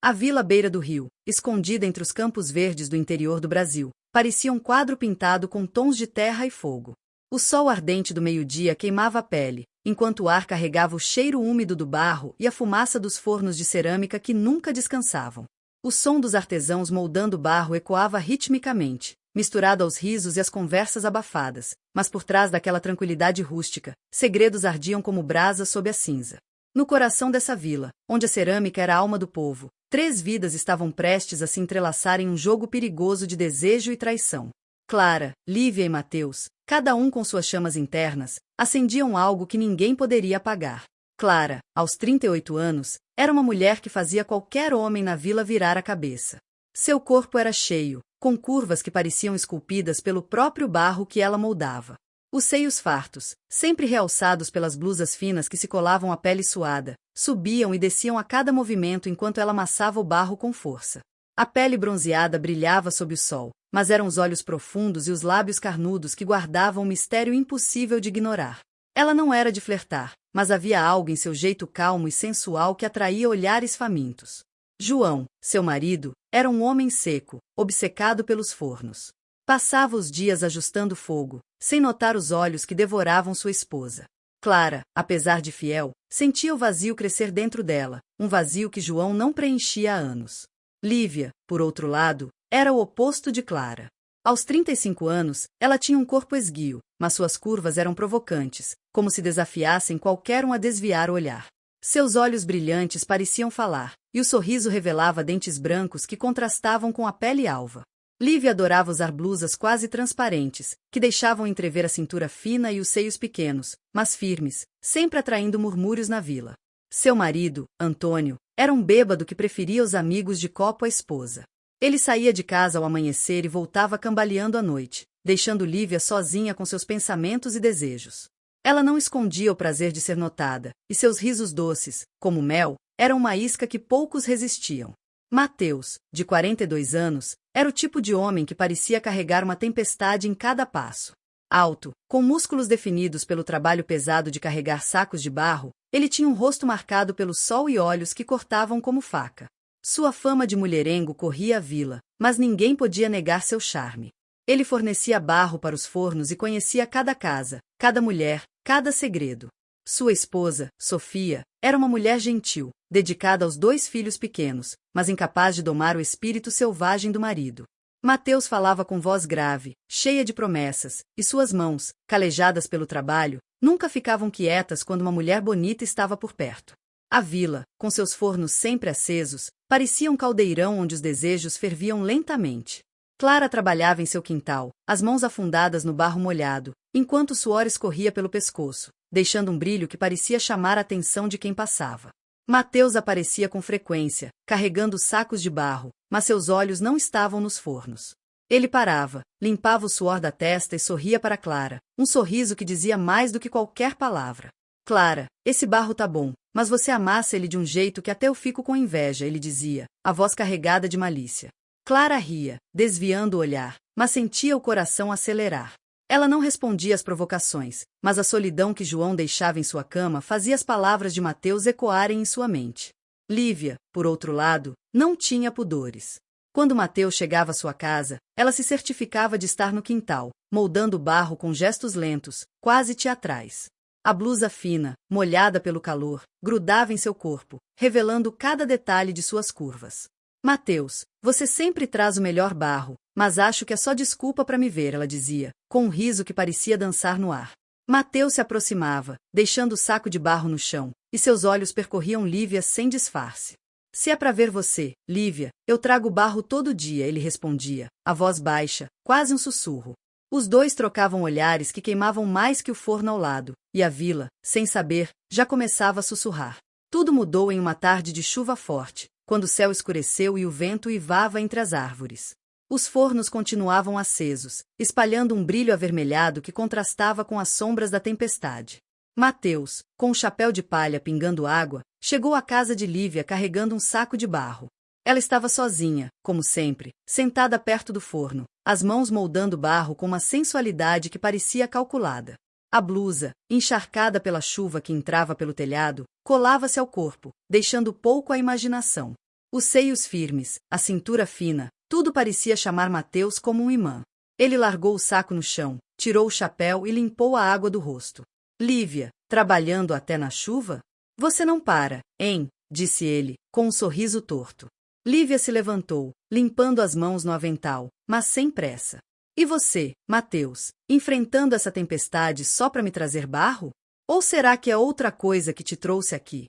A vila à beira do rio, escondida entre os campos verdes do interior do Brasil, parecia um quadro pintado com tons de terra e fogo. O sol ardente do meio-dia queimava a pele, enquanto o ar carregava o cheiro úmido do barro e a fumaça dos fornos de cerâmica que nunca descansavam. O som dos artesãos moldando barro ecoava ritmicamente, misturado aos risos e às conversas abafadas, mas por trás daquela tranquilidade rústica, segredos ardiam como brasas sob a cinza. No coração dessa vila, onde a cerâmica era a alma do povo, 3 vidas estavam prestes a se entrelaçar em um jogo perigoso de desejo e traição. Clara, Lívia e Mateus, cada um com suas chamas internas, acendiam algo que ninguém poderia apagar. Clara, aos 38 anos, era uma mulher que fazia qualquer homem na vila virar a cabeça. Seu corpo era cheio, com curvas que pareciam esculpidas pelo próprio barro que ela moldava. Os seios fartos, sempre realçados pelas blusas finas que se colavam à pele suada, subiam e desciam a cada movimento enquanto ela amassava o barro com força. A pele bronzeada brilhava sob o sol, mas eram os olhos profundos e os lábios carnudos que guardavam um mistério impossível de ignorar. Ela não era de flertar, mas havia algo em seu jeito calmo e sensual que atraía olhares famintos. João, seu marido, era um homem seco, obcecado pelos fornos. Passava os dias ajustando fogo, sem notar os olhos que devoravam sua esposa. Clara, apesar de fiel, sentia o vazio crescer dentro dela, um vazio que João não preenchia há anos. Lívia, por outro lado, era o oposto de Clara. Aos 35 anos, ela tinha um corpo esguio, mas suas curvas eram provocantes, como se desafiassem qualquer um a desviar o olhar. Seus olhos brilhantes pareciam falar, e o sorriso revelava dentes brancos que contrastavam com a pele alva. Lívia adorava usar blusas quase transparentes, que deixavam entrever a cintura fina e os seios pequenos, mas firmes, sempre atraindo murmúrios na vila. Seu marido, Antônio, era um bêbado que preferia os amigos de copo à esposa. Ele saía de casa ao amanhecer e voltava cambaleando à noite, deixando Lívia sozinha com seus pensamentos e desejos. Ela não escondia o prazer de ser notada, e seus risos doces, como mel, eram uma isca que poucos resistiam. Mateus, de 42 anos, era o tipo de homem que parecia carregar uma tempestade em cada passo. Alto, com músculos definidos pelo trabalho pesado de carregar sacos de barro, ele tinha um rosto marcado pelo sol e olhos que cortavam como faca. Sua fama de mulherengo corria a vila, mas ninguém podia negar seu charme. Ele fornecia barro para os fornos e conhecia cada casa, cada mulher, cada segredo. Sua esposa, Sofia, era uma mulher gentil, dedicada aos 2 filhos pequenos, mas incapaz de domar o espírito selvagem do marido. Mateus falava com voz grave, cheia de promessas, e suas mãos, calejadas pelo trabalho, nunca ficavam quietas quando uma mulher bonita estava por perto. A vila, com seus fornos sempre acesos, parecia um caldeirão onde os desejos ferviam lentamente. Clara trabalhava em seu quintal, as mãos afundadas no barro molhado, enquanto o suor escorria pelo pescoço, deixando um brilho que parecia chamar a atenção de quem passava. Mateus aparecia com frequência, carregando sacos de barro, mas seus olhos não estavam nos fornos. Ele parava, limpava o suor da testa e sorria para Clara, um sorriso que dizia mais do que qualquer palavra. Clara, esse barro tá bom, mas você amassa ele de um jeito que até eu fico com inveja, ele dizia, a voz carregada de malícia. Clara ria, desviando o olhar, mas sentia o coração acelerar. Ela não respondia às provocações, mas a solidão que João deixava em sua cama fazia as palavras de Mateus ecoarem em sua mente. Lívia, por outro lado, não tinha pudores. Quando Mateus chegava à sua casa, ela se certificava de estar no quintal, moldando o barro com gestos lentos, quase teatrais. A blusa fina, molhada pelo calor, grudava em seu corpo, revelando cada detalhe de suas curvas. Mateus, você sempre traz o melhor barro, mas acho que é só desculpa para me ver, ela dizia, com um riso que parecia dançar no ar. Mateus se aproximava, deixando o saco de barro no chão, e seus olhos percorriam Lívia sem disfarce. Se é para ver você, Lívia, eu trago barro todo dia, ele respondia, a voz baixa, quase um sussurro. Os 2 trocavam olhares que queimavam mais que o forno ao lado, e a vila, sem saber, já começava a sussurrar. Tudo mudou em uma tarde de chuva forte, quando o céu escureceu e o vento uivava entre as árvores. Os fornos continuavam acesos, espalhando um brilho avermelhado que contrastava com as sombras da tempestade. Mateus, com um chapéu de palha pingando água, chegou à casa de Lívia carregando um saco de barro. Ela estava sozinha, como sempre, sentada perto do forno, as mãos moldando barro com uma sensualidade que parecia calculada. A blusa, encharcada pela chuva que entrava pelo telhado, colava-se ao corpo, deixando pouco à imaginação. Os seios firmes, a cintura fina, tudo parecia chamar Mateus como um imã. Ele largou o saco no chão, tirou o chapéu e limpou a água do rosto. Lívia, trabalhando até na chuva? Você não para, hein? Disse ele, com um sorriso torto. Lívia se levantou, limpando as mãos no avental, mas sem pressa. E você, Mateus, enfrentando essa tempestade só para me trazer barro? Ou será que é outra coisa que te trouxe aqui?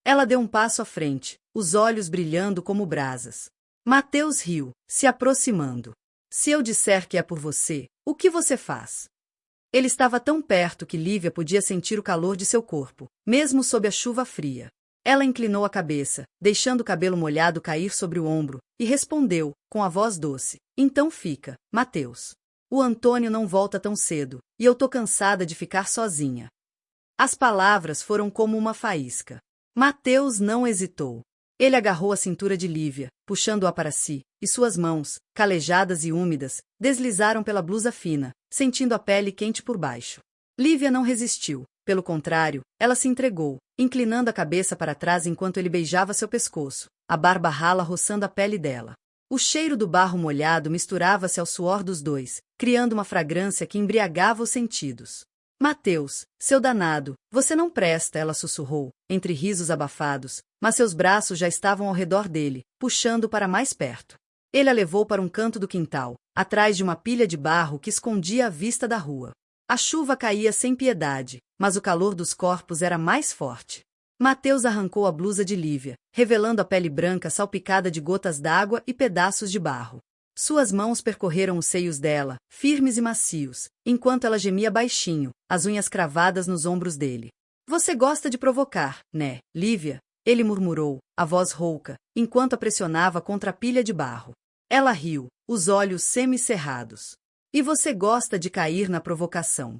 Ela deu um passo à frente, os olhos brilhando como brasas. Mateus riu, se aproximando. Se eu disser que é por você, o que você faz? Ele estava tão perto que Lívia podia sentir o calor de seu corpo, mesmo sob a chuva fria. Ela inclinou a cabeça, deixando o cabelo molhado cair sobre o ombro, e respondeu, com a voz doce: Então fica, Mateus. O Antônio não volta tão cedo, e eu tô cansada de ficar sozinha. As palavras foram como uma faísca. Mateus não hesitou. Ele agarrou a cintura de Lívia, puxando-a para si, e suas mãos, calejadas e úmidas, deslizaram pela blusa fina, sentindo a pele quente por baixo. Lívia não resistiu, pelo contrário, ela se entregou, inclinando a cabeça para trás enquanto ele beijava seu pescoço, a barba rala roçando a pele dela. O cheiro do barro molhado misturava-se ao suor dos dois, criando uma fragrância que embriagava os sentidos. Mateus, seu danado, você não presta, ela sussurrou, entre risos abafados, mas seus braços já estavam ao redor dele, puxando para mais perto. Ele a levou para um canto do quintal, atrás de uma pilha de barro que escondia a vista da rua. A chuva caía sem piedade, mas o calor dos corpos era mais forte. Mateus arrancou a blusa de Lívia, revelando a pele branca salpicada de gotas d'água e pedaços de barro. Suas mãos percorreram os seios dela, firmes e macios, enquanto ela gemia baixinho, as unhas cravadas nos ombros dele. Você gosta de provocar, né, Lívia? Ele murmurou, a voz rouca, enquanto a pressionava contra a pilha de barro. Ela riu, os olhos semicerrados. E você gosta de cair na provocação.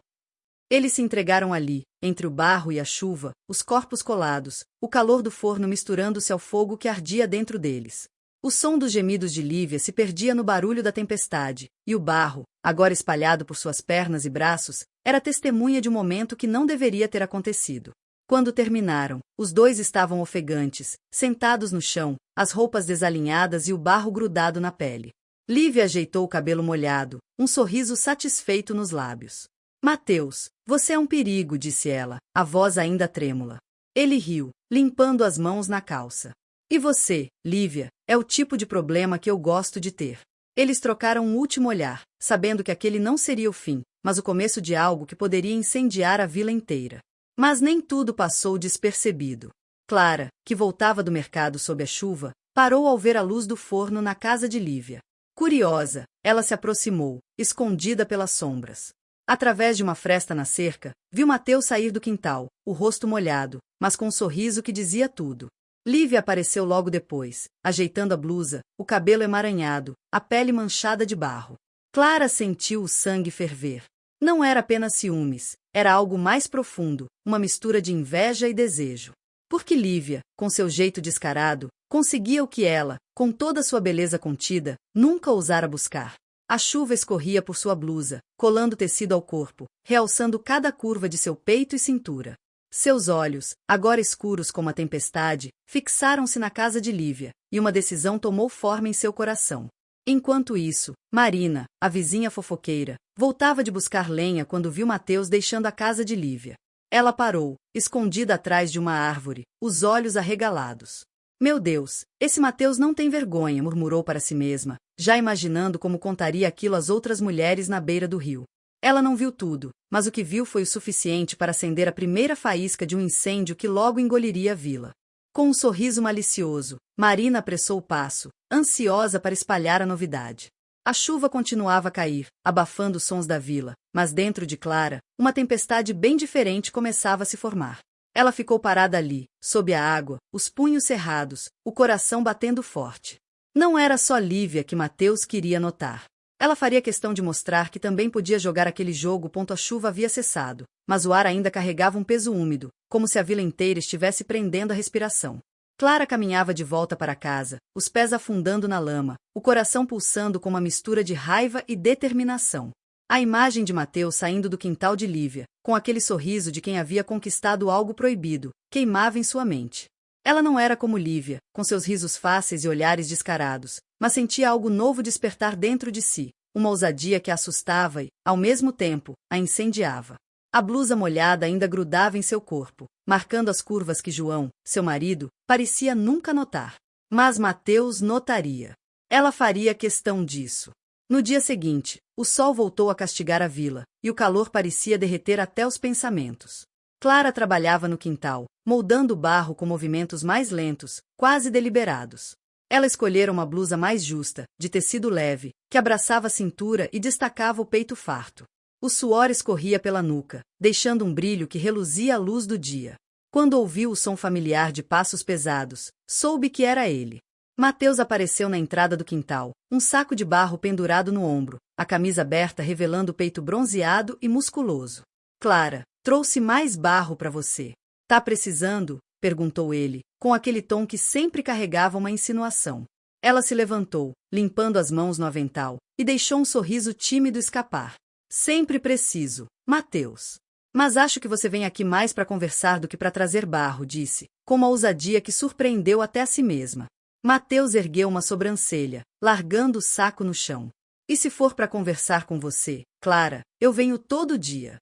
Eles se entregaram ali, entre o barro e a chuva, os corpos colados, o calor do forno misturando-se ao fogo que ardia dentro deles. O som dos gemidos de Lívia se perdia no barulho da tempestade, e o barro, agora espalhado por suas pernas e braços, era testemunha de um momento que não deveria ter acontecido. Quando terminaram, os dois estavam ofegantes, sentados no chão, as roupas desalinhadas e o barro grudado na pele. Lívia ajeitou o cabelo molhado, um sorriso satisfeito nos lábios. Mateus, você é um perigo, disse ela, a voz ainda trêmula. Ele riu, limpando as mãos na calça. E você, Lívia, é o tipo de problema que eu gosto de ter. Eles trocaram um último olhar, sabendo que aquele não seria o fim, mas o começo de algo que poderia incendiar a vila inteira. Mas nem tudo passou despercebido. Clara, que voltava do mercado sob a chuva, parou ao ver a luz do forno na casa de Lívia. Curiosa, ela se aproximou, escondida pelas sombras. Através de uma fresta na cerca, viu Mateus sair do quintal, o rosto molhado, mas com um sorriso que dizia tudo. Lívia apareceu logo depois, ajeitando a blusa, o cabelo emaranhado, a pele manchada de barro. Clara sentiu o sangue ferver. Não era apenas ciúmes, era algo mais profundo, uma mistura de inveja e desejo. Porque Lívia, com seu jeito descarado, conseguia o que ela, com toda sua beleza contida, nunca ousara buscar. A chuva escorria por sua blusa, colando tecido ao corpo, realçando cada curva de seu peito e cintura. Seus olhos, agora escuros como a tempestade, fixaram-se na casa de Lívia, e uma decisão tomou forma em seu coração. Enquanto isso, Marina, a vizinha fofoqueira, voltava de buscar lenha quando viu Mateus deixando a casa de Lívia. Ela parou, escondida atrás de uma árvore, os olhos arregalados. Meu Deus, esse Mateus não tem vergonha, murmurou para si mesma, já imaginando como contaria aquilo às outras mulheres na beira do rio. Ela não viu tudo, mas o que viu foi o suficiente para acender a primeira faísca de um incêndio que logo engoliria a vila. Com um sorriso malicioso, Marina apressou o passo, ansiosa para espalhar a novidade. A chuva continuava a cair, abafando os sons da vila, mas dentro de Clara, uma tempestade bem diferente começava a se formar. Ela ficou parada ali, sob a água, os punhos cerrados, o coração batendo forte. Não era só Lívia que Mateus queria notar. Ela faria questão de mostrar que também podia jogar aquele jogo. A chuva havia cessado, mas o ar ainda carregava um peso úmido, como se a vila inteira estivesse prendendo a respiração. Clara caminhava de volta para casa, os pés afundando na lama, o coração pulsando com uma mistura de raiva e determinação. A imagem de Mateus saindo do quintal de Lívia, com aquele sorriso de quem havia conquistado algo proibido, queimava em sua mente. Ela não era como Lívia, com seus risos fáceis e olhares descarados, mas sentia algo novo despertar dentro de si, uma ousadia que a assustava e, ao mesmo tempo, a incendiava. A blusa molhada ainda grudava em seu corpo, marcando as curvas que João, seu marido, parecia nunca notar. Mas Mateus notaria. Ela faria questão disso. No dia seguinte, o sol voltou a castigar a vila, e o calor parecia derreter até os pensamentos. Clara trabalhava no quintal, moldando o barro com movimentos mais lentos, quase deliberados. Ela escolhera uma blusa mais justa, de tecido leve, que abraçava a cintura e destacava o peito farto. O suor escorria pela nuca, deixando um brilho que reluzia à luz do dia. Quando ouviu o som familiar de passos pesados, soube que era ele. Mateus apareceu na entrada do quintal, um saco de barro pendurado no ombro, a camisa aberta revelando o peito bronzeado e musculoso. Clara, trouxe mais barro para você. Tá precisando? Perguntou ele, com aquele tom que sempre carregava uma insinuação. Ela se levantou, limpando as mãos no avental, e deixou um sorriso tímido escapar. Sempre preciso, Mateus. Mas acho que você vem aqui mais para conversar do que para trazer barro, disse, com uma ousadia que surpreendeu até a si mesma. Mateus ergueu uma sobrancelha, largando o saco no chão. E se for para conversar com você, Clara, eu venho todo dia.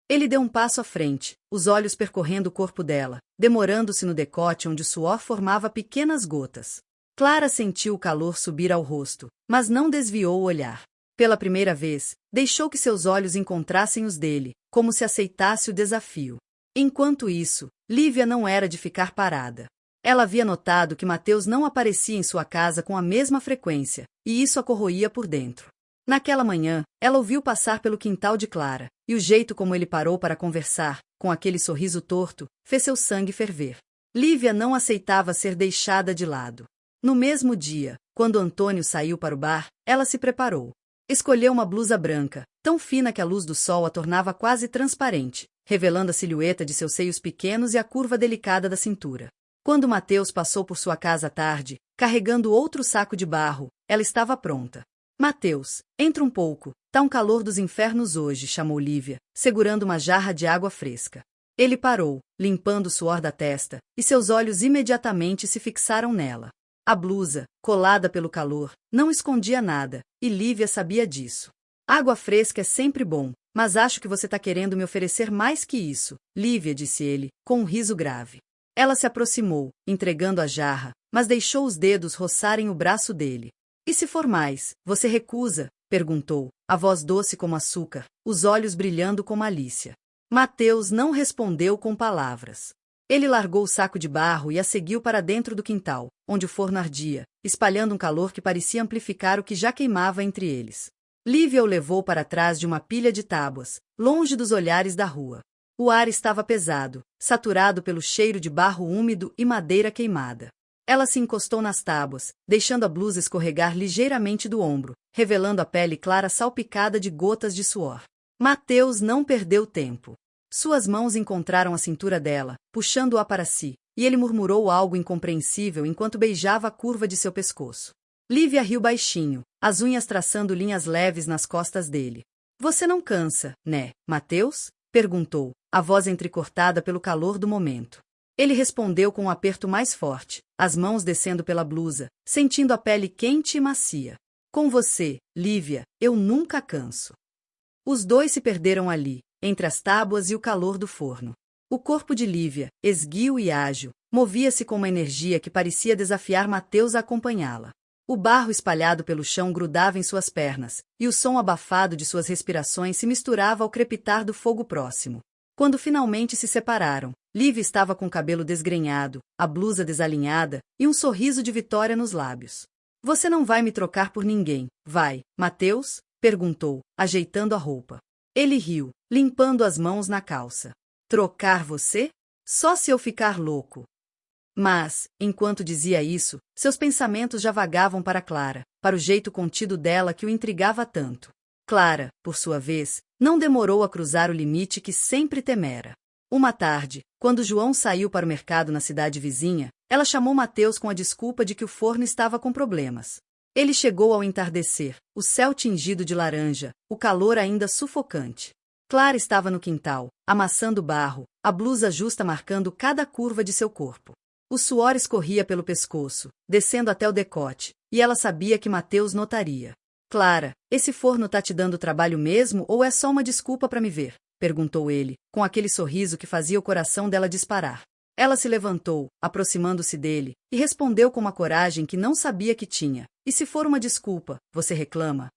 Ele deu um passo à frente, os olhos percorrendo o corpo dela, demorando-se no decote onde o suor formava pequenas gotas. Clara sentiu o calor subir ao rosto, mas não desviou o olhar. Pela primeira vez, deixou que seus olhos encontrassem os dele, como se aceitasse o desafio. Enquanto isso, Lívia não era de ficar parada. Ela havia notado que Mateus não aparecia em sua casa com a mesma frequência, e isso a corroía por dentro. Naquela manhã, ela ouviu passar pelo quintal de Clara, e o jeito como ele parou para conversar, com aquele sorriso torto, fez seu sangue ferver. Lívia não aceitava ser deixada de lado. No mesmo dia, quando Antônio saiu para o bar, ela se preparou. Escolheu uma blusa branca, tão fina que a luz do sol a tornava quase transparente, revelando a silhueta de seus seios pequenos e a curva delicada da cintura. Quando Mateus passou por sua casa à tarde, carregando outro saco de barro, ela estava pronta. Mateus, entra um pouco, tá um calor dos infernos hoje, chamou Lívia, segurando uma jarra de água fresca. Ele parou, limpando o suor da testa, e seus olhos imediatamente se fixaram nela. A blusa, colada pelo calor, não escondia nada, e Lívia sabia disso. Água fresca é sempre bom, mas acho que você tá querendo me oferecer mais que isso, Lívia, disse ele, com um riso grave. Ela se aproximou, entregando a jarra, mas deixou os dedos roçarem o braço dele. E se for mais, você recusa? Perguntou, a voz doce como açúcar, os olhos brilhando com malícia. Mateus não respondeu com palavras. Ele largou o saco de barro e a seguiu para dentro do quintal, onde o forno ardia, espalhando um calor que parecia amplificar o que já queimava entre eles. Lívia o levou para trás de uma pilha de tábuas, longe dos olhares da rua. O ar estava pesado, saturado pelo cheiro de barro úmido e madeira queimada. Ela se encostou nas tábuas, deixando a blusa escorregar ligeiramente do ombro, revelando a pele clara salpicada de gotas de suor. Mateus não perdeu tempo. Suas mãos encontraram a cintura dela, puxando-a para si, e ele murmurou algo incompreensível enquanto beijava a curva de seu pescoço. Lívia riu baixinho, as unhas traçando linhas leves nas costas dele. Você não cansa, né, Mateus? Perguntou, a voz entrecortada pelo calor do momento. Ele respondeu com um aperto mais forte, as mãos descendo pela blusa, sentindo a pele quente e macia. Com você, Lívia, eu nunca canso. Os dois se perderam ali, entre as tábuas e o calor do forno. O corpo de Lívia, esguio e ágil, movia-se com uma energia que parecia desafiar Mateus a acompanhá-la. O barro espalhado pelo chão grudava em suas pernas, e o som abafado de suas respirações se misturava ao crepitar do fogo próximo. Quando finalmente se separaram, Lívia estava com o cabelo desgrenhado, a blusa desalinhada e um sorriso de vitória nos lábios. Você não vai me trocar por ninguém, vai, Mateus? Perguntou, ajeitando a roupa. Ele riu, limpando as mãos na calça. Trocar você? Só se eu ficar louco. Mas, enquanto dizia isso, seus pensamentos já vagavam para Clara, para o jeito contido dela que o intrigava tanto. Clara, por sua vez, não demorou a cruzar o limite que sempre temera. Uma tarde, quando João saiu para o mercado na cidade vizinha, ela chamou Mateus com a desculpa de que o forno estava com problemas. Ele chegou ao entardecer, o céu tingido de laranja, o calor ainda sufocante. Clara estava no quintal, amassando barro, a blusa justa marcando cada curva de seu corpo. O suor escorria pelo pescoço, descendo até o decote, e ela sabia que Mateus notaria. Clara, esse forno tá te dando trabalho mesmo ou é só uma desculpa para me ver? Perguntou ele, com aquele sorriso que fazia o coração dela disparar. Ela se levantou, aproximando-se dele, e respondeu com uma coragem que não sabia que tinha. E se for uma desculpa, você reclama?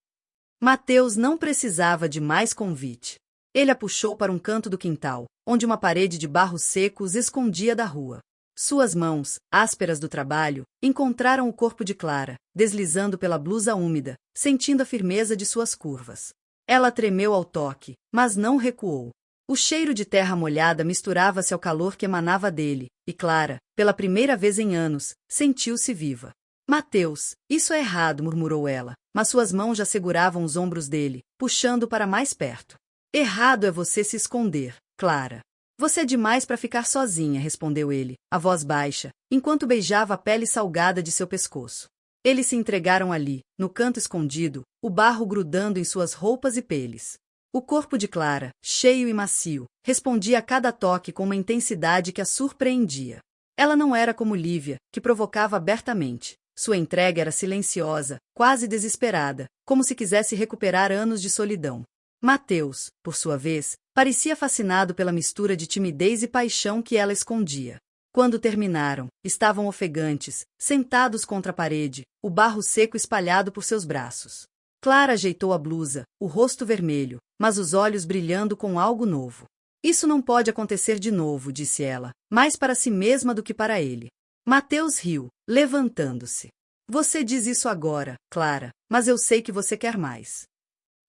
Mateus não precisava de mais convite. Ele a puxou para um canto do quintal, onde uma parede de barro seco os escondia da rua. Suas mãos, ásperas do trabalho, encontraram o corpo de Clara, deslizando pela blusa úmida, sentindo a firmeza de suas curvas. Ela tremeu ao toque, mas não recuou. O cheiro de terra molhada misturava-se ao calor que emanava dele, e Clara, pela primeira vez em anos, sentiu-se viva. Mateus, isso é errado, murmurou ela, mas suas mãos já seguravam os ombros dele, puxando para mais perto. Errado é você se esconder, Clara. Você é demais para ficar sozinha, respondeu ele, a voz baixa, enquanto beijava a pele salgada de seu pescoço. Eles se entregaram ali, no canto escondido, o barro grudando em suas roupas e peles. O corpo de Clara, cheio e macio, respondia a cada toque com uma intensidade que a surpreendia. Ela não era como Lívia, que provocava abertamente. Sua entrega era silenciosa, quase desesperada, como se quisesse recuperar anos de solidão. Mateus, por sua vez, parecia fascinado pela mistura de timidez e paixão que ela escondia. Quando terminaram, estavam ofegantes, sentados contra a parede, o barro seco espalhado por seus braços. Clara ajeitou a blusa, o rosto vermelho, mas os olhos brilhando com algo novo. Isso não pode acontecer de novo, disse ela, mais para si mesma do que para ele. Mateus riu, levantando-se. Você diz isso agora, Clara, mas eu sei que você quer mais.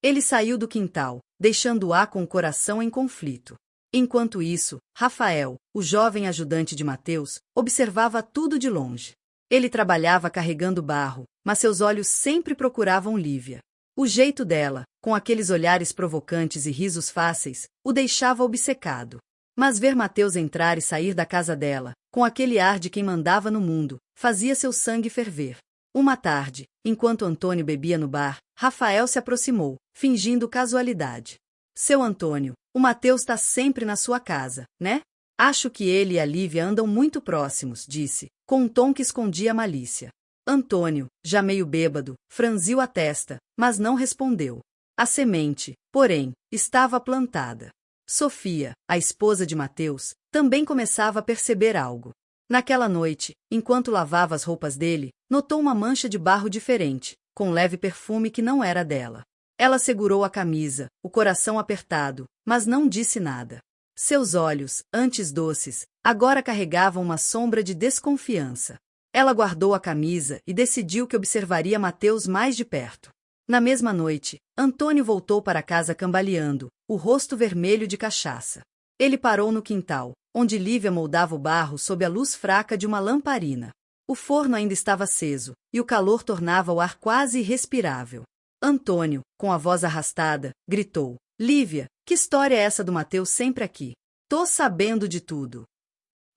Ele saiu do quintal, deixando-a com o coração em conflito. Enquanto isso, Rafael, o jovem ajudante de Mateus, observava tudo de longe. Ele trabalhava carregando barro, mas seus olhos sempre procuravam Lívia. O jeito dela, com aqueles olhares provocantes e risos fáceis, o deixava obcecado. Mas ver Mateus entrar e sair da casa dela, com aquele ar de quem mandava no mundo, fazia seu sangue ferver. Uma tarde, enquanto Antônio bebia no bar, Rafael se aproximou, fingindo casualidade. Seu Antônio, o Mateus está sempre na sua casa, né? Acho que ele e a Lívia andam muito próximos, disse, com um tom que escondia a malícia. Antônio, já meio bêbado, franziu a testa, mas não respondeu. A semente, porém, estava plantada. Sofia, a esposa de Mateus, também começava a perceber algo. Naquela noite, enquanto lavava as roupas dele, notou uma mancha de barro diferente, com leve perfume que não era dela. Ela segurou a camisa, o coração apertado, mas não disse nada. Seus olhos, antes doces, agora carregavam uma sombra de desconfiança. Ela guardou a camisa e decidiu que observaria Mateus mais de perto. Na mesma noite, Antônio voltou para casa cambaleando, o rosto vermelho de cachaça. Ele parou no quintal, onde Lívia moldava o barro sob a luz fraca de uma lamparina. O forno ainda estava aceso, e o calor tornava o ar quase irrespirável. Antônio, com a voz arrastada, gritou: Lívia, que história é essa do Mateus sempre aqui? Tô sabendo de tudo.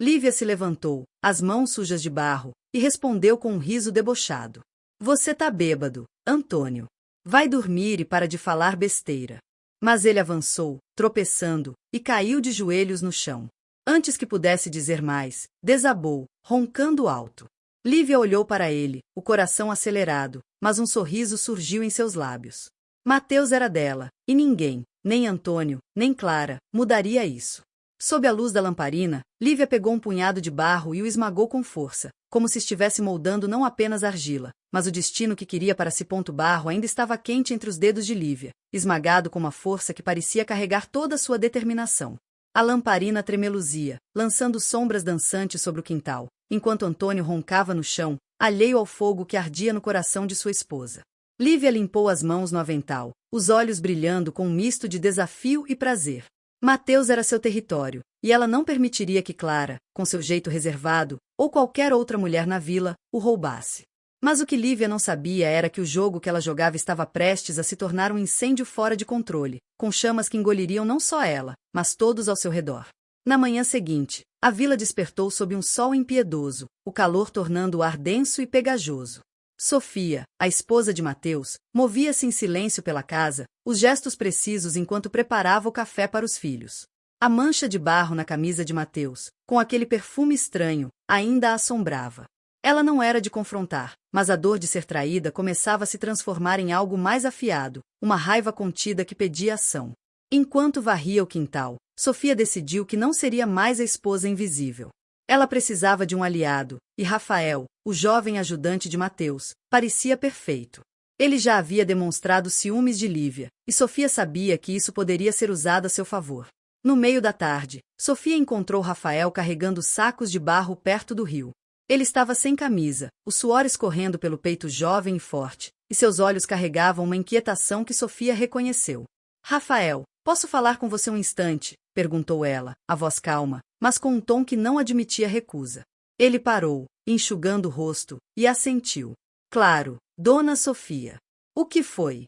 Lívia se levantou, as mãos sujas de barro, e respondeu com um riso debochado. Você tá bêbado, Antônio. Vai dormir e para de falar besteira. Mas ele avançou, tropeçando, e caiu de joelhos no chão. Antes que pudesse dizer mais, desabou, roncando alto. Lívia olhou para ele, o coração acelerado, mas um sorriso surgiu em seus lábios. Mateus era dela, e ninguém, nem Antônio, nem Clara, mudaria isso. Sob a luz da lamparina, Lívia pegou um punhado de barro e o esmagou com força, como se estivesse moldando não apenas argila, mas o destino que queria para si. Barro ainda estava quente entre os dedos de Lívia, esmagado com uma força que parecia carregar toda a sua determinação. A lamparina tremeluzia, lançando sombras dançantes sobre o quintal, enquanto Antônio roncava no chão, alheio ao fogo que ardia no coração de sua esposa. Lívia limpou as mãos no avental, os olhos brilhando com um misto de desafio e prazer. Mateus era seu território, e ela não permitiria que Clara, com seu jeito reservado, ou qualquer outra mulher na vila, o roubasse. Mas o que Lívia não sabia era que o jogo que ela jogava estava prestes a se tornar um incêndio fora de controle, com chamas que engoliriam não só ela, mas todos ao seu redor. Na manhã seguinte, a vila despertou sob um sol impiedoso, o calor tornando o ar denso e pegajoso. Sofia, a esposa de Mateus, movia-se em silêncio pela casa, os gestos precisos enquanto preparava o café para os filhos. A mancha de barro na camisa de Mateus, com aquele perfume estranho, ainda a assombrava. Ela não era de confrontar, mas a dor de ser traída começava a se transformar em algo mais afiado, uma raiva contida que pedia ação. Enquanto varria o quintal, Sofia decidiu que não seria mais a esposa invisível. Ela precisava de um aliado, e Rafael, o jovem ajudante de Mateus, parecia perfeito. Ele já havia demonstrado ciúmes de Lívia, e Sofia sabia que isso poderia ser usado a seu favor. No meio da tarde, Sofia encontrou Rafael carregando sacos de barro perto do rio. Ele estava sem camisa, o suor escorrendo pelo peito jovem e forte, e seus olhos carregavam uma inquietação que Sofia reconheceu. Rafael, posso falar com você um instante? Perguntou ela, a voz calma, mas com um tom que não admitia recusa. Ele parou, enxugando o rosto, e assentiu. Claro, Dona Sofia. O que foi?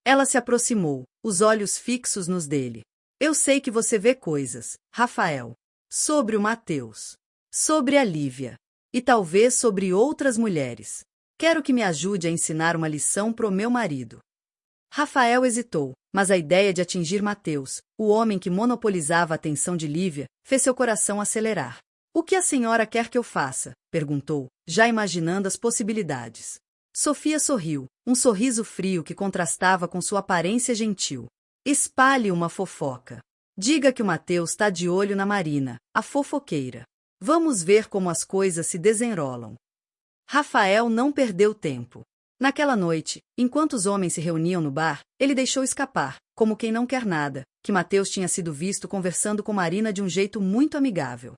Ela se aproximou, os olhos fixos nos dele. Eu sei que você vê coisas, Rafael. Sobre o Mateus. Sobre a Lívia. E talvez sobre outras mulheres. Quero que me ajude a ensinar uma lição pro meu marido. Rafael hesitou, mas a ideia de atingir Mateus, o homem que monopolizava a atenção de Lívia, fez seu coração acelerar. O que a senhora quer que eu faça? Perguntou, já imaginando as possibilidades. Sofia sorriu, um sorriso frio que contrastava com sua aparência gentil. Espalhe uma fofoca. Diga que o Mateus está de olho na Marina, a fofoqueira. Vamos ver como as coisas se desenrolam. Rafael não perdeu tempo. Naquela noite, enquanto os homens se reuniam no bar, ele deixou escapar, como quem não quer nada, que Mateus tinha sido visto conversando com Marina de um jeito muito amigável.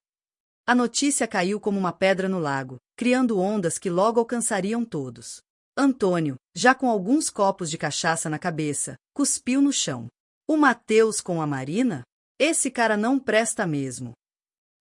A notícia caiu como uma pedra no lago, criando ondas que logo alcançariam todos. Antônio, já com alguns copos de cachaça na cabeça, cuspiu no chão. O Mateus com a Marina? Esse cara não presta mesmo.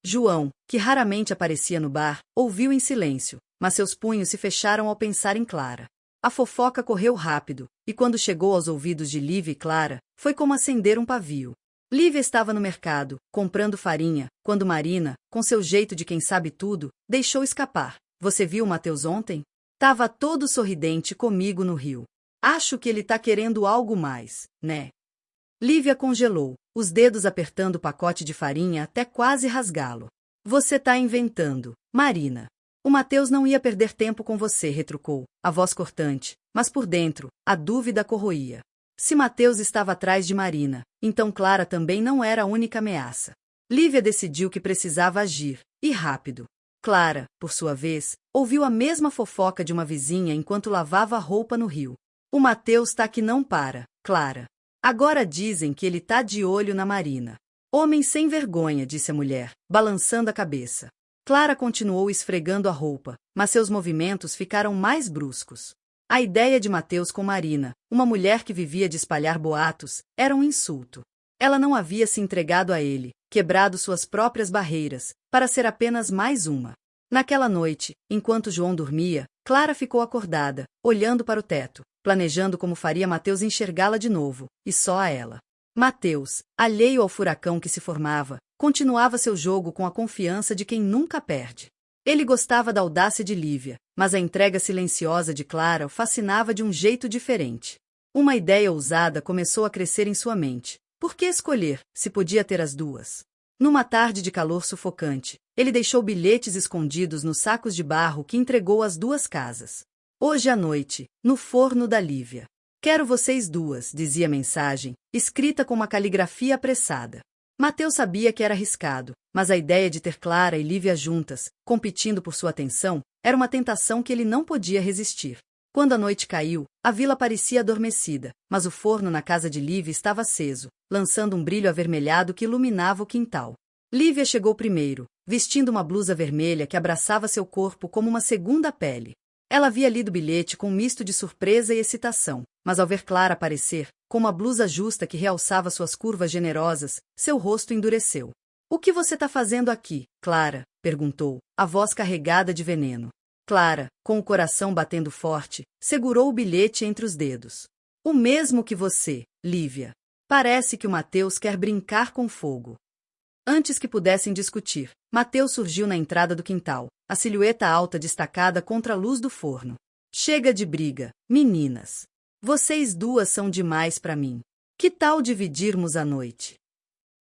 João, que raramente aparecia no bar, ouviu em silêncio, mas seus punhos se fecharam ao pensar em Clara. A fofoca correu rápido, e quando chegou aos ouvidos de Lívia e Clara, foi como acender um pavio. Lívia estava no mercado, comprando farinha, quando Marina, com seu jeito de quem sabe tudo, deixou escapar. Você viu o Mateus ontem? Tava todo sorridente comigo no rio. Acho que ele tá querendo algo mais, né? Lívia congelou, os dedos apertando o pacote de farinha até quase rasgá-lo. Você tá inventando, Marina. O Mateus não ia perder tempo com você, retrucou, a voz cortante, mas por dentro, a dúvida corroía. Se Mateus estava atrás de Marina, então Clara também não era a única ameaça. Lívia decidiu que precisava agir, e rápido. Clara, por sua vez, ouviu a mesma fofoca de uma vizinha enquanto lavava a roupa no rio. O Mateus tá que não para, Clara. Agora dizem que ele tá de olho na Marina. Homem sem vergonha, disse a mulher, balançando a cabeça. Clara continuou esfregando a roupa, mas seus movimentos ficaram mais bruscos. A ideia de Mateus com Marina, uma mulher que vivia de espalhar boatos, era um insulto. Ela não havia se entregado a ele, quebrado suas próprias barreiras, para ser apenas mais uma. Naquela noite, enquanto João dormia, Clara ficou acordada, olhando para o teto, planejando como faria Mateus enxergá-la de novo, e só a ela. Mateus, alheio ao furacão que se formava, continuava seu jogo com a confiança de quem nunca perde. Ele gostava da audácia de Lívia, mas a entrega silenciosa de Clara o fascinava de um jeito diferente. Uma ideia ousada começou a crescer em sua mente. Por que escolher, se podia ter as duas? Numa tarde de calor sufocante, ele deixou bilhetes escondidos nos sacos de barro que entregou às duas casas. Hoje à noite, no forno da Lívia. Quero vocês duas, dizia a mensagem, escrita com uma caligrafia apressada. Mateus sabia que era arriscado, mas a ideia de ter Clara e Lívia juntas, competindo por sua atenção, era uma tentação que ele não podia resistir. Quando a noite caiu, a vila parecia adormecida, mas o forno na casa de Lívia estava aceso, lançando um brilho avermelhado que iluminava o quintal. Lívia chegou primeiro, vestindo uma blusa vermelha que abraçava seu corpo como uma segunda pele. Ela havia lido o bilhete com um misto de surpresa e excitação, mas ao ver Clara aparecer, com uma blusa justa que realçava suas curvas generosas, seu rosto endureceu. — O que você está fazendo aqui, Clara? Perguntou, a voz carregada de veneno. Clara, com o coração batendo forte, segurou o bilhete entre os dedos. — O mesmo que você, Lívia. Parece que o Mateus quer brincar com fogo. Antes que pudessem discutir, Mateus surgiu na entrada do quintal, a silhueta alta destacada contra a luz do forno. — Chega de briga, meninas. Vocês duas são demais para mim. Que tal dividirmos a noite?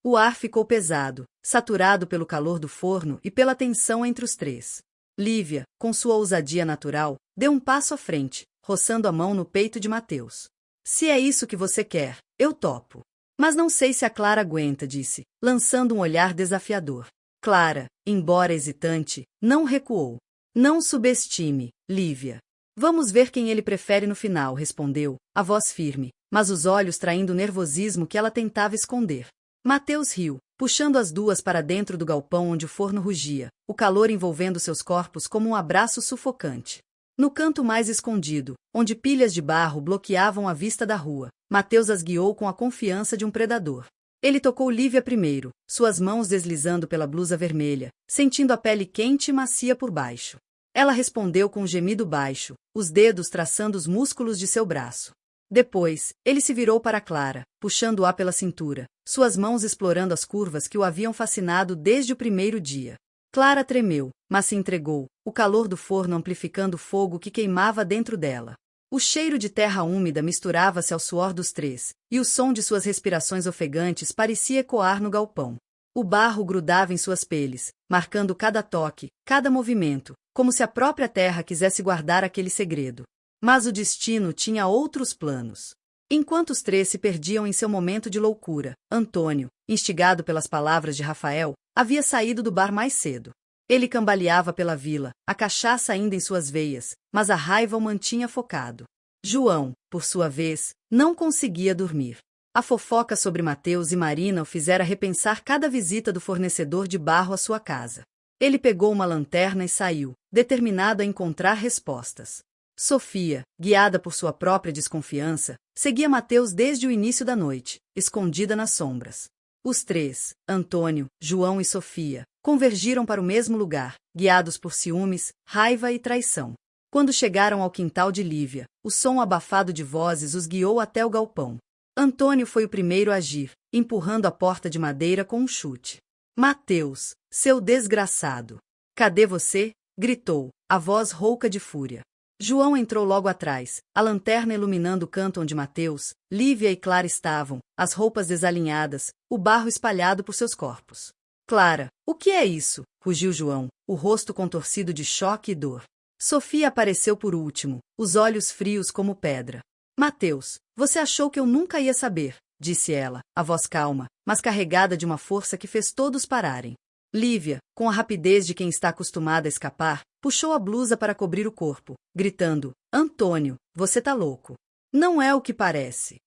O ar ficou pesado, saturado pelo calor do forno e pela tensão entre os três. Lívia, com sua ousadia natural, deu um passo à frente, roçando a mão no peito de Mateus. Se é isso que você quer, eu topo. Mas não sei se a Clara aguenta, disse, lançando um olhar desafiador. Clara, embora hesitante, não recuou. Não subestime, Lívia. Vamos ver quem ele prefere no final, respondeu, a voz firme, mas os olhos traindo o nervosismo que ela tentava esconder. Mateus riu, puxando as duas para dentro do galpão onde o forno rugia, o calor envolvendo seus corpos como um abraço sufocante. No canto mais escondido, onde pilhas de barro bloqueavam a vista da rua, Mateus as guiou com a confiança de um predador. Ele tocou Lívia primeiro, suas mãos deslizando pela blusa vermelha, sentindo a pele quente e macia por baixo. Ela respondeu com um gemido baixo, os dedos traçando os músculos de seu braço. Depois, ele se virou para Clara, puxando-a pela cintura, suas mãos explorando as curvas que o haviam fascinado desde o primeiro dia. Clara tremeu, mas se entregou, o calor do forno amplificando o fogo que queimava dentro dela. O cheiro de terra úmida misturava-se ao suor dos três, e o som de suas respirações ofegantes parecia ecoar no galpão. O barro grudava em suas peles, marcando cada toque, cada movimento, como se a própria terra quisesse guardar aquele segredo. Mas o destino tinha outros planos. Enquanto os três se perdiam em seu momento de loucura, Antônio, instigado pelas palavras de Rafael, havia saído do bar mais cedo. Ele cambaleava pela vila, a cachaça ainda em suas veias, mas a raiva o mantinha focado. João, por sua vez, não conseguia dormir. A fofoca sobre Mateus e Marina o fizera repensar cada visita do fornecedor de barro à sua casa. Ele pegou uma lanterna e saiu, determinado a encontrar respostas. Sofia, guiada por sua própria desconfiança, seguia Mateus desde o início da noite, escondida nas sombras. Os três, Antônio, João e Sofia, convergiram para o mesmo lugar, guiados por ciúmes, raiva e traição. Quando chegaram ao quintal de Lívia, o som abafado de vozes os guiou até o galpão. Antônio foi o primeiro a agir, empurrando a porta de madeira com um chute. Mateus, seu desgraçado! Cadê você? Gritou, a voz rouca de fúria. João entrou logo atrás, a lanterna iluminando o canto onde Mateus, Lívia e Clara estavam, as roupas desalinhadas, o barro espalhado por seus corpos. Clara, o que é isso? Rugiu João, o rosto contorcido de choque e dor. Sofia apareceu por último, os olhos frios como pedra. Mateus, você achou que eu nunca ia saber, disse ela, a voz calma, mas carregada de uma força que fez todos pararem. Lívia, com a rapidez de quem está acostumada a escapar, puxou a blusa para cobrir o corpo, gritando, Antônio, você tá louco. Não é o que parece.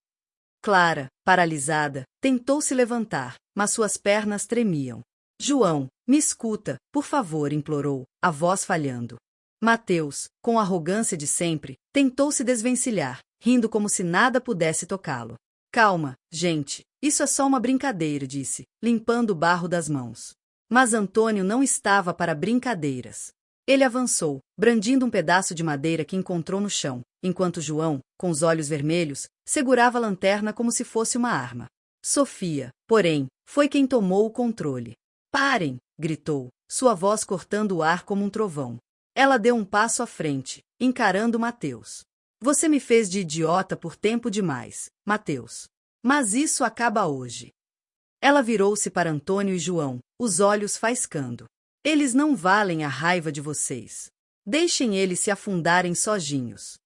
Clara, paralisada, tentou se levantar, mas suas pernas tremiam. João, me escuta, por favor, implorou, a voz falhando. Mateus, com a arrogância de sempre, tentou se desvencilhar, rindo como se nada pudesse tocá-lo. Calma, gente, isso é só uma brincadeira, disse, limpando o barro das mãos. Mas Antônio não estava para brincadeiras. Ele avançou, brandindo um pedaço de madeira que encontrou no chão, enquanto João, com os olhos vermelhos, segurava a lanterna como se fosse uma arma. Sofia, porém, foi quem tomou o controle. Parem! Gritou, sua voz cortando o ar como um trovão. Ela deu um passo à frente, encarando Mateus. Você me fez de idiota por tempo demais, Mateus. Mas isso acaba hoje. Ela virou-se para Antônio e João, os olhos faiscando. Eles não valem a raiva de vocês. Deixem eles se afundarem sozinhos.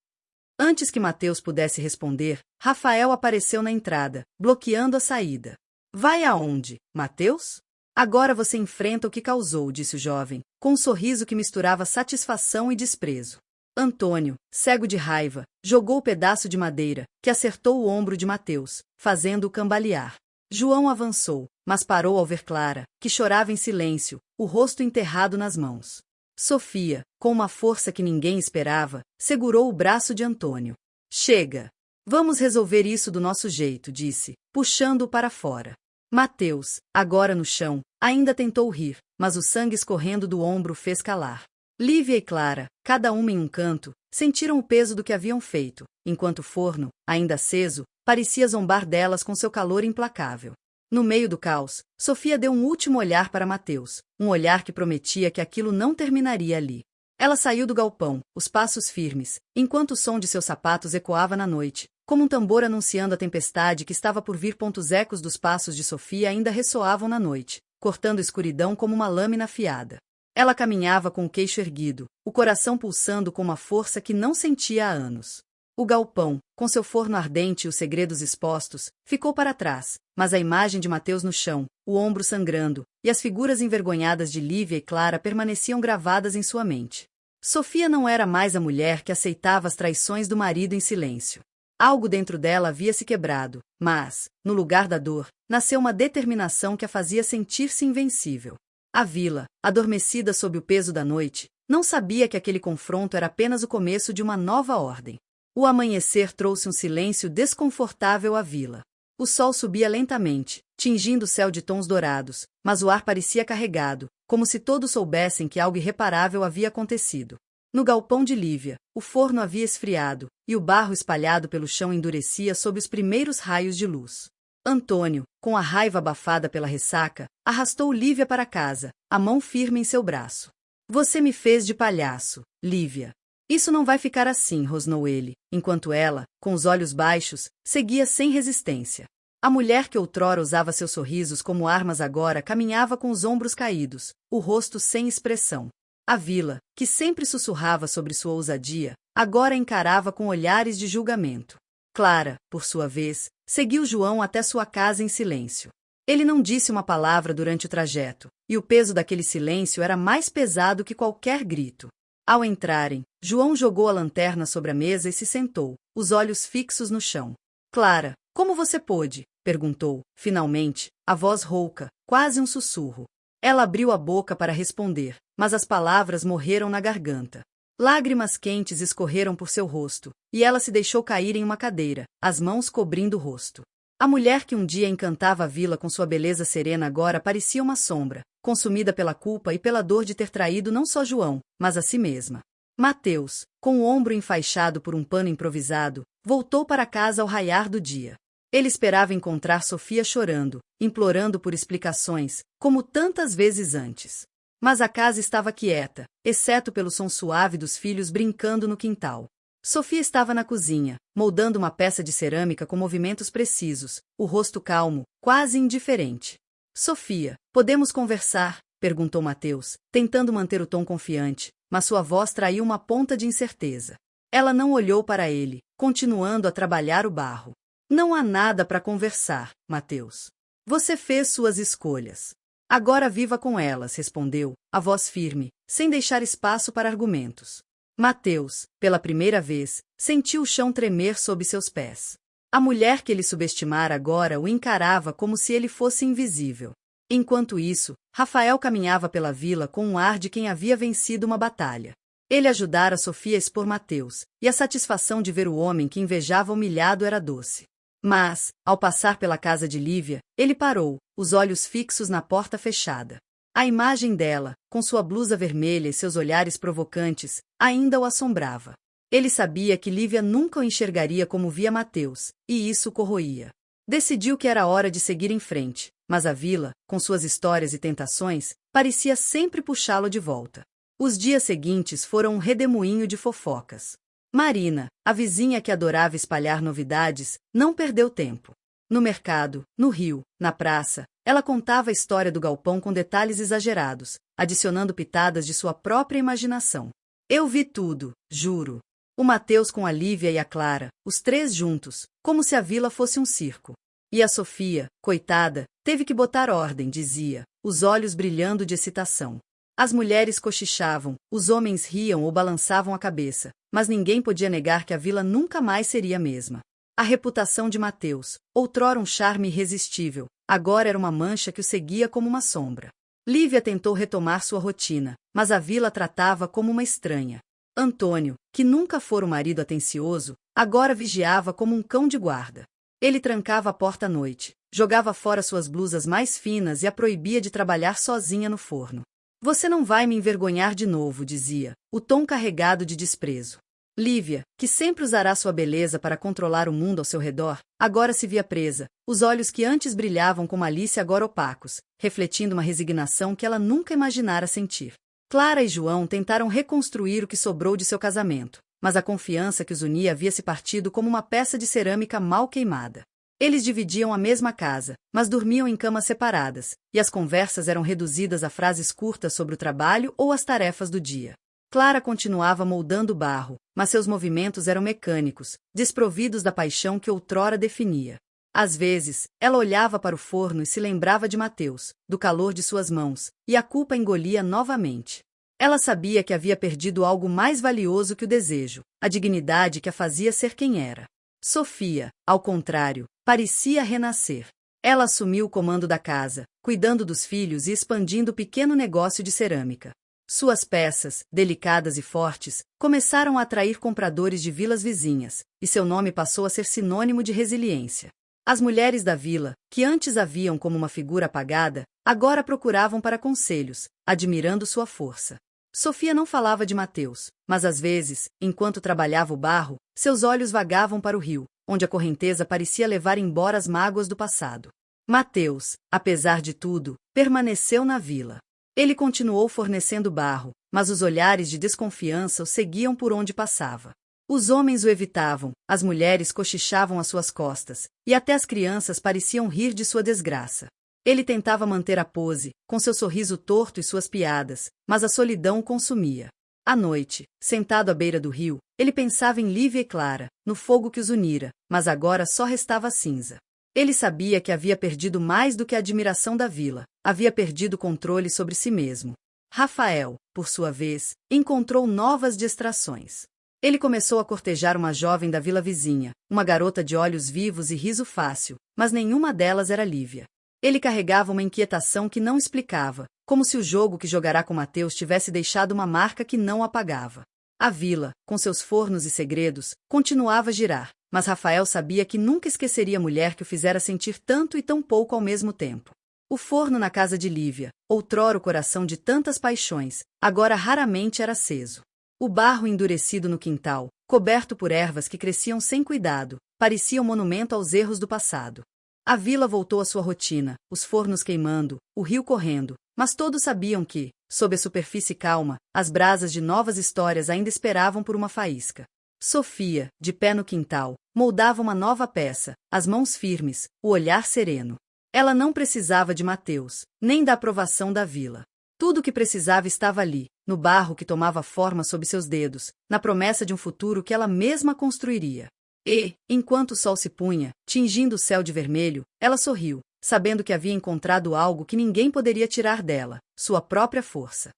Antes que Mateus pudesse responder, Rafael apareceu na entrada, bloqueando a saída. Vai aonde, Mateus? Agora você enfrenta o que causou, disse o jovem, com um sorriso que misturava satisfação e desprezo. Antônio, cego de raiva, jogou o pedaço de madeira, que acertou o ombro de Mateus, fazendo-o cambalear. João avançou, mas parou ao ver Clara, que chorava em silêncio, o rosto enterrado nas mãos. Sofia, com uma força que ninguém esperava, segurou o braço de Antônio. Chega! Vamos resolver isso do nosso jeito, disse, puxando-o para fora. Mateus, agora no chão, ainda tentou rir, mas o sangue escorrendo do ombro o fez calar. Lívia e Clara, cada uma em um canto, sentiram o peso do que haviam feito, enquanto o forno, ainda aceso, parecia zombar delas com seu calor implacável. No meio do caos, Sofia deu um último olhar para Mateus, um olhar que prometia que aquilo não terminaria ali. Ela saiu do galpão, os passos firmes, enquanto o som de seus sapatos ecoava na noite, como um tambor anunciando a tempestade que estava por vir. Os ecos dos passos de Sofia ainda ressoavam na noite, cortando a escuridão como uma lâmina afiada. Ela caminhava com o queixo erguido, o coração pulsando com uma força que não sentia há anos. O galpão, com seu forno ardente e os segredos expostos, ficou para trás, mas a imagem de Mateus no chão, o ombro sangrando, e as figuras envergonhadas de Lívia e Clara permaneciam gravadas em sua mente. Sofia não era mais a mulher que aceitava as traições do marido em silêncio. Algo dentro dela havia se quebrado, mas, no lugar da dor, nasceu uma determinação que a fazia sentir-se invencível. A vila, adormecida sob o peso da noite, não sabia que aquele confronto era apenas o começo de uma nova ordem. O amanhecer trouxe um silêncio desconfortável à vila. O sol subia lentamente, tingindo o céu de tons dourados, mas o ar parecia carregado, como se todos soubessem que algo irreparável havia acontecido. No galpão de Lívia, o forno havia esfriado, e o barro espalhado pelo chão endurecia sob os primeiros raios de luz. Antônio, com a raiva abafada pela ressaca, arrastou Lívia para casa, a mão firme em seu braço. Você me fez de palhaço, Lívia. Isso não vai ficar assim, rosnou ele, enquanto ela, com os olhos baixos, seguia sem resistência. A mulher que outrora usava seus sorrisos como armas agora caminhava com os ombros caídos, o rosto sem expressão. A vila, que sempre sussurrava sobre sua ousadia, agora encarava com olhares de julgamento. Clara, por sua vez, seguiu João até sua casa em silêncio. Ele não disse uma palavra durante o trajeto, e o peso daquele silêncio era mais pesado que qualquer grito. Ao entrarem, João jogou a lanterna sobre a mesa e se sentou, os olhos fixos no chão. Clara, como você pôde? Perguntou, finalmente, a voz rouca, quase um sussurro. Ela abriu a boca para responder, mas as palavras morreram na garganta. Lágrimas quentes escorreram por seu rosto, e ela se deixou cair em uma cadeira, as mãos cobrindo o rosto. A mulher que um dia encantava a vila com sua beleza serena agora parecia uma sombra, consumida pela culpa e pela dor de ter traído não só João, mas a si mesma. Mateus, com o ombro enfaixado por um pano improvisado, voltou para casa ao raiar do dia. Ele esperava encontrar Sofia chorando, implorando por explicações, como tantas vezes antes. Mas a casa estava quieta, exceto pelo som suave dos filhos brincando no quintal. Sofia estava na cozinha, moldando uma peça de cerâmica com movimentos precisos, o rosto calmo, quase indiferente. Sofia, podemos conversar? Perguntou Mateus, tentando manter o tom confiante, mas sua voz traiu uma ponta de incerteza. Ela não olhou para ele, continuando a trabalhar o barro. Não há nada para conversar, Mateus. Você fez suas escolhas. Agora viva com elas, respondeu, a voz firme, sem deixar espaço para argumentos. Mateus, pela primeira vez, sentiu o chão tremer sob seus pés. A mulher que ele subestimara agora o encarava como se ele fosse invisível. Enquanto isso, Rafael caminhava pela vila com um ar de quem havia vencido uma batalha. Ele ajudara Sofia a expor Mateus, e a satisfação de ver o homem que invejava humilhado era doce. Mas, ao passar pela casa de Lívia, ele parou, os olhos fixos na porta fechada. A imagem dela, com sua blusa vermelha e seus olhares provocantes, ainda o assombrava. Ele sabia que Lívia nunca o enxergaria como via Mateus, e isso o corroía. Decidiu que era hora de seguir em frente, mas a vila, com suas histórias e tentações, parecia sempre puxá-lo de volta. Os dias seguintes foram um redemoinho de fofocas. Marina, a vizinha que adorava espalhar novidades, não perdeu tempo. No mercado, no rio, na praça, ela contava a história do galpão com detalhes exagerados, adicionando pitadas de sua própria imaginação. Eu vi tudo, juro. O Mateus com a Lívia e a Clara, os três juntos, como se a vila fosse um circo. E a Sofia, coitada, teve que botar ordem, dizia, os olhos brilhando de excitação. As mulheres cochichavam, os homens riam ou balançavam a cabeça, mas ninguém podia negar que a vila nunca mais seria a mesma. A reputação de Mateus, outrora um charme irresistível, agora era uma mancha que o seguia como uma sombra. Lívia tentou retomar sua rotina, mas a vila tratava como uma estranha. Antônio, que nunca fora um marido atencioso, agora vigiava como um cão de guarda. Ele trancava a porta à noite, jogava fora suas blusas mais finas e a proibia de trabalhar sozinha no forno. Você não vai me envergonhar de novo, dizia, o tom carregado de desprezo. Lívia, que sempre usará sua beleza para controlar o mundo ao seu redor, agora se via presa, os olhos que antes brilhavam com malícia agora opacos, refletindo uma resignação que ela nunca imaginara sentir. Clara e João tentaram reconstruir o que sobrou de seu casamento, mas a confiança que os unia havia se partido como uma peça de cerâmica mal queimada. Eles dividiam a mesma casa, mas dormiam em camas separadas, e as conversas eram reduzidas a frases curtas sobre o trabalho ou as tarefas do dia. Clara continuava moldando barro, mas seus movimentos eram mecânicos, desprovidos da paixão que outrora definia. Às vezes, ela olhava para o forno e se lembrava de Mateus, do calor de suas mãos, e a culpa engolia novamente. Ela sabia que havia perdido algo mais valioso que o desejo, a dignidade que a fazia ser quem era. Sofia, ao contrário, parecia renascer. Ela assumiu o comando da casa, cuidando dos filhos e expandindo o pequeno negócio de cerâmica. Suas peças, delicadas e fortes, começaram a atrair compradores de vilas vizinhas, e seu nome passou a ser sinônimo de resiliência. As mulheres da vila, que antes a viam como uma figura apagada, agora procuravam para conselhos, admirando sua força. Sofia não falava de Mateus, mas às vezes, enquanto trabalhava o barro, seus olhos vagavam para o rio, onde a correnteza parecia levar embora as mágoas do passado. Mateus, apesar de tudo, permaneceu na vila. Ele continuou fornecendo barro, mas os olhares de desconfiança o seguiam por onde passava. Os homens o evitavam, as mulheres cochichavam às suas costas, e até as crianças pareciam rir de sua desgraça. Ele tentava manter a pose, com seu sorriso torto e suas piadas, mas a solidão o consumia. À noite, sentado à beira do rio, ele pensava em Lívia e Clara, no fogo que os unira, mas agora só restava a cinza. Ele sabia que havia perdido mais do que a admiração da vila, havia perdido o controle sobre si mesmo. Rafael, por sua vez, encontrou novas distrações. Ele começou a cortejar uma jovem da vila vizinha, uma garota de olhos vivos e riso fácil, mas nenhuma delas era Lívia. Ele carregava uma inquietação que não explicava, como se o jogo que jogará com Mateus tivesse deixado uma marca que não apagava. A vila, com seus fornos e segredos, continuava a girar, mas Rafael sabia que nunca esqueceria a mulher que o fizera sentir tanto e tão pouco ao mesmo tempo. O forno na casa de Lívia, outrora o coração de tantas paixões, agora raramente era aceso. O barro endurecido no quintal, coberto por ervas que cresciam sem cuidado, parecia um monumento aos erros do passado. A vila voltou à sua rotina, os fornos queimando, o rio correndo, mas todos sabiam que, sob a superfície calma, as brasas de novas histórias ainda esperavam por uma faísca. Sofia, de pé no quintal, moldava uma nova peça, as mãos firmes, o olhar sereno. Ela não precisava de Mateus, nem da aprovação da vila. Tudo o que precisava estava ali, no barro que tomava forma sob seus dedos, na promessa de um futuro que ela mesma construiria. E, enquanto o sol se punha, tingindo o céu de vermelho, ela sorriu, sabendo que havia encontrado algo que ninguém poderia tirar dela, sua própria força.